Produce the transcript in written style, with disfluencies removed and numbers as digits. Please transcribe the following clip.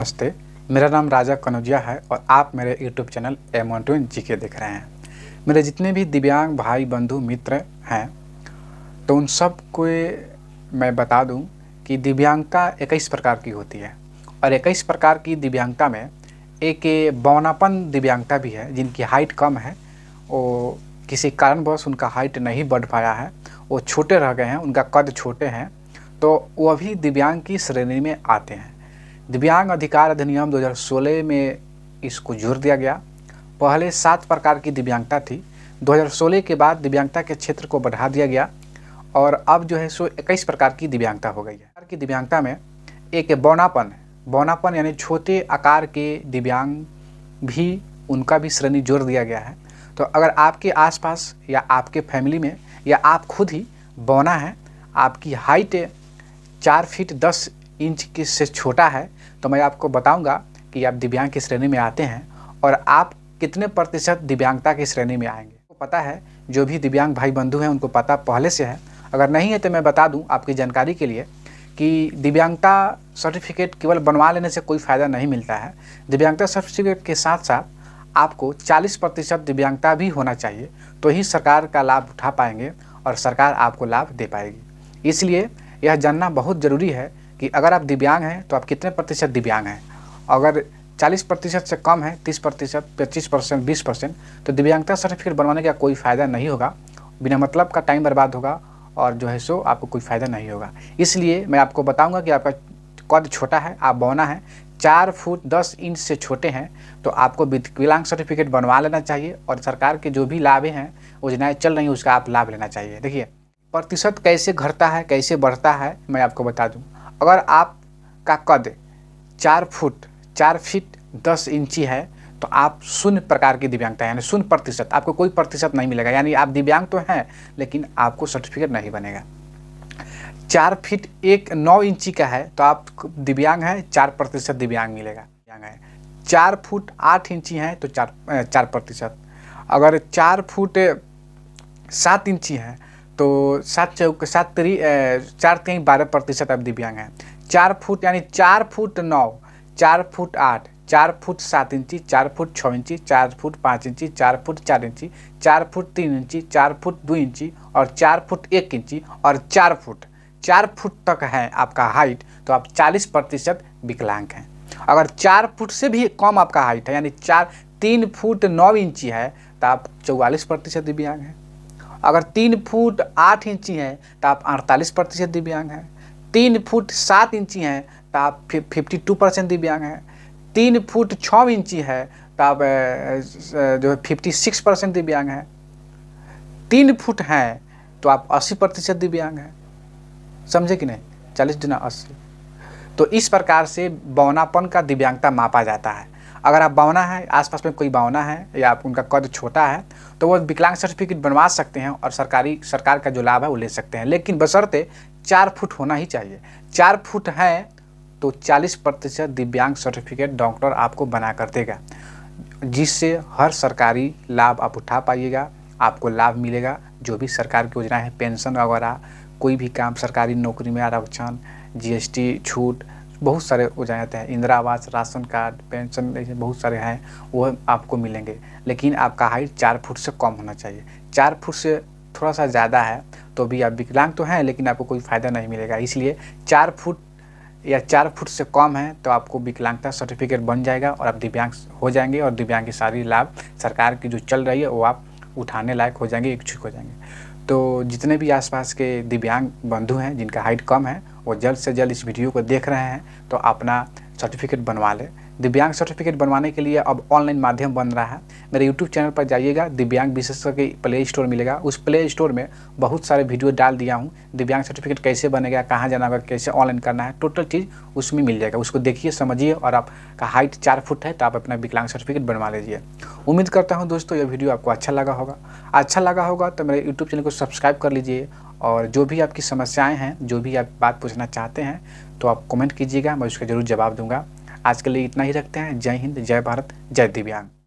नमस्ते, मेरा नाम राजा कनौजिया है और आप मेरे YouTube चैनल M1 जीके देख रहे हैं। मेरे जितने भी दिव्यांग भाई बंधु मित्र हैं तो उन सब को मैं बता दूं कि दिव्यांगता 21 प्रकार की होती है और 21 प्रकार की दिव्यांगता में एक बौनापन दिव्यांगता भी है। जिनकी हाइट कम है, वो किसी कारणवश उनका हाइट नहीं बढ़ पाया है, वो छोटे रह गए हैं, उनका कद छोटे हैं, तो वो भी दिव्यांग की श्रेणी में आते हैं। दिव्यांग अधिकार अधिनियम 2016 में इसको जोड़ दिया गया। पहले 7 प्रकार की दिव्यांगता थी, 2016 के बाद दिव्यांगता के क्षेत्र को बढ़ा दिया गया और अब जो है सो 21 प्रकार की दिव्यांगता हो गई है। की दिव्यांगता में एक बौनापन यानी छोटे आकार के दिव्यांग भी, उनका भी श्रेणी जोड़ दिया गया है। तो अगर आपके आसपास या आपके फैमिली में या आप खुद ही बौना है, आपकी हाइट 4 फीट 10 इंच की से छोटा है, तो मैं आपको बताऊंगा कि आप दिव्यांग की श्रेणी में आते हैं और आप कितने प्रतिशत दिव्यांगता की श्रेणी में आएंगे। तो पता है, जो भी दिव्यांग भाई बंधु हैं उनको पता पहले से है। अगर नहीं है तो मैं बता दूं आपकी जानकारी के लिए कि दिव्यांगता सर्टिफिकेट केवल बनवा लेने से कोई फ़ायदा नहीं मिलता है। दिव्यांगता सर्टिफिकेट के साथ साथ आपको 40% दिव्यांगता भी होना चाहिए, तो ही सरकार का लाभ उठा पाएंगे और सरकार आपको लाभ दे पाएगी। इसलिए यह जानना बहुत ज़रूरी है कि अगर आप दिव्यांग हैं तो आप कितने प्रतिशत दिव्यांग हैं। अगर 40% से कम है, 30%, 25%, 20%, तो दिव्यांगता सर्टिफिकेट बनवाने का कोई फ़ायदा नहीं होगा। बिना मतलब का टाइम बर्बाद होगा और जो है सो आपको कोई फ़ायदा नहीं होगा। इसलिए मैं आपको बताऊंगा कि आपका कद छोटा है, आप बौना है, 4 फुट 10 इंच से छोटे हैं, तो आपको विकलांग सर्टिफिकेट बनवा लेना चाहिए और सरकार के जो भी लाभ हैं, योजनाएँ चल रही हैं, उसका आप लाभ लेना चाहिए। देखिए, प्रतिशत कैसे घटता है, कैसे बढ़ता है, मैं आपको बता दूँ। अगर आपका कद 4 फीट 10 इंची है तो आप 0 प्रकार की दिव्यांगता यानी 0%, आपको कोई प्रतिशत नहीं मिलेगा। यानी आप दिव्यांग तो हैं लेकिन आपको सर्टिफिकेट नहीं बनेगा। 4 फीट 9 इंची का है तो आप दिव्यांग हैं, 4% दिव्यांग मिलेगा। 4 फुट 8 इंची है तो 4%। अगर 4 फुट 7 इंची है तो 7 चौक 7 3 4 3 12% आप दिव्यांग हैं। 4 फुट यानी 4 फुट 9, 4 फुट 8, 4 फुट 7 इंची, 4 फुट 6 इंची, 4 फुट 5 इंची, 4 फुट 4 इंची, 4 फुट 3 इंची, 4 फुट 2 इंची और 4 फुट 1 इंची और 4 फुट तक है आपका हाइट, तो आप 40% विकलांग हैं। अगर 4 फुट से भी कम आपका हाइट है यानी 3 फुट 9 इंची है तो आप 44% दिव्यांग हैं। अगर 3 फुट 8 इंची है तो आप 48% दिव्यांग हैं। 3 फुट 7 इंची है तो आप 52% दिव्यांग हैं। 3 फुट 6 इंची है तो आप जो 56% दिव्यांग हैं। 3 फुट हैं तो आप 80% दिव्यांग हैं। समझे कि नहीं? 40 गुना 80। तो इस प्रकार से बौनापन का दिव्यांगता मापा जाता है। अगर आप बौना है, आसपास में कोई बौना है या आप उनका कद छोटा है, तो वो विकलांग सर्टिफिकेट बनवा सकते हैं और सरकार का जो लाभ है वो ले सकते हैं, लेकिन बशर्ते 4 फुट होना ही चाहिए। 4 फुट है तो 40% दिव्यांग सर्टिफिकेट डॉक्टर आपको बना कर देगा, जिससे हर सरकारी लाभ आप उठा पाइएगा, आपको लाभ मिलेगा। जो भी सरकार की योजना है, पेंशन वगैरह, कोई भी काम, सरकारी नौकरी में आरक्षण, GST छूट, बहुत सारे हो जाते हैं, इंदिरा आवास, राशन कार्ड, पेंशन, ऐसे बहुत सारे हैं, वो आपको मिलेंगे। लेकिन आपका हाइट 4 फुट से कम होना चाहिए। 4 फुट से थोड़ा सा ज़्यादा है तो भी आप विकलांग तो हैं लेकिन आपको कोई फ़ायदा नहीं मिलेगा। इसलिए 4 फुट या 4 फुट से कम है तो आपको विकलांगता सर्टिफिकेट बन जाएगा और आप दिव्यांग हो जाएंगे और दिव्यांग की सारी लाभ सरकार की जो चल रही है वो आप उठाने लायक हो जाएंगे, इच्छुक हो जाएंगे। तो जितने भी आसपास के दिव्यांग बंधु हैं जिनका हाइट कम है, वो जल्द से जल्द इस वीडियो को देख रहे हैं तो अपना सर्टिफिकेट बनवा लें। दिव्यांग सर्टिफिकेट बनवाने के लिए अब ऑनलाइन माध्यम बन रहा है। मेरे YouTube चैनल पर जाइएगा, दिव्यांग विशेषज्ञ के प्ले स्टोर मिलेगा। उस प्ले स्टोर में बहुत सारे वीडियो डाल दिया हूँ। दिव्यांग सर्टिफिकेट कैसे बनेगा, कहाँ जाना होगा, कैसे ऑनलाइन करना है, टोटल चीज़ उसमें मिल जाएगा। उसको देखिए, समझिए और आपका हाइट 4 फुट है तो आप अपना विकलांग सर्टिफिकेट बनवा लीजिए। उम्मीद करता हूँ दोस्तों यह वीडियो आपको अच्छा लगा होगा। तो मेरे YouTube चैनल को सब्सक्राइब कर लीजिए और जो भी आपकी समस्याएँ हैं, जो भी आप बात पूछना चाहते हैं तो आप कमेंट कीजिएगा, मैं उसका ज़रूर जवाब दूँगा। आज के लिए इतना ही रखते हैं। जय हिंद, जय भारत, जय दिव्यांग।